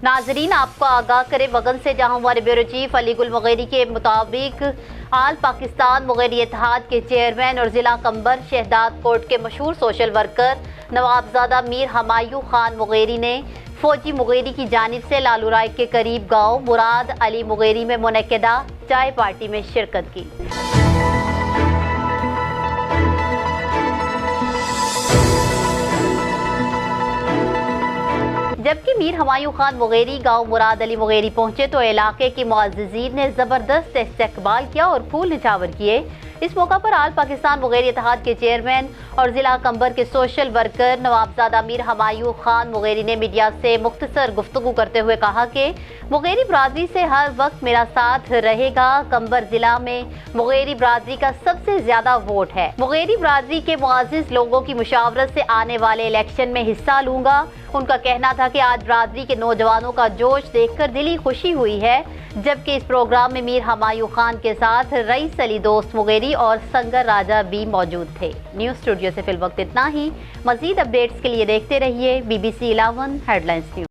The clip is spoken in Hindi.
नाजरीन, आपको आगाह करे वगन से, जहां हमारे ब्यूरो चीफ अली गुल मुगेरी के मुताबिक आल पाकिस्तान मुगेरी इत्तेहाद के चेयरमैन और ज़िला कंबर शहदाद कोट के मशहूर social worker Nawabzada Mir Humayun Khan Mugeri ने फौजी मुगेरी की जानिब से लालूराय के करीब गाँव मुराद अली मुगेरी में मुनक्किदा चाय पार्टी में शिरकत की। जबकि मीर हमायूं खान मुगेरी गांव मुराद अली मुगेरी पहुंचे तो इलाके की मुअज़्ज़िज़ीन ने ज़बरदस्त इस्तकबाल किया और फूल निछावर किए। इस मौका पर आल पाकिस्तान मुगेरी इत्तेहाद के चेयरमैन और ज़िला कंबर के social worker Nawabzada Mir Humayun Khan Mugeri ने मीडिया से मुख्तसर गुफ्तगू करते हुए कहा कि मुगेरी बरादरी से हर वक्त मेरा साथ रहेगा। कंबर जिला में मुगेरी बरादरी का सबसे ज्यादा वोट है। मुगेरी बरादरी के मुअज़्ज़िज़ लोगों की मुशावरत से आने वाले इलेक्शन में हिस्सा लूंगा। उनका कहना था कि आज बरादरी के नौजवानों का जोश देखकर दिली खुशी हुई है। जबकि इस प्रोग्राम में मीर हमायूं खान के साथ रईस अली दोस्त मुगेरी और संगर राजा भी मौजूद थे। न्यूज़ स्टूडियो से फिलवक्त इतना ही। मजीद अपडेट्स के लिए देखते रहिए BBC 11 हेडलाइंस न्यूज़।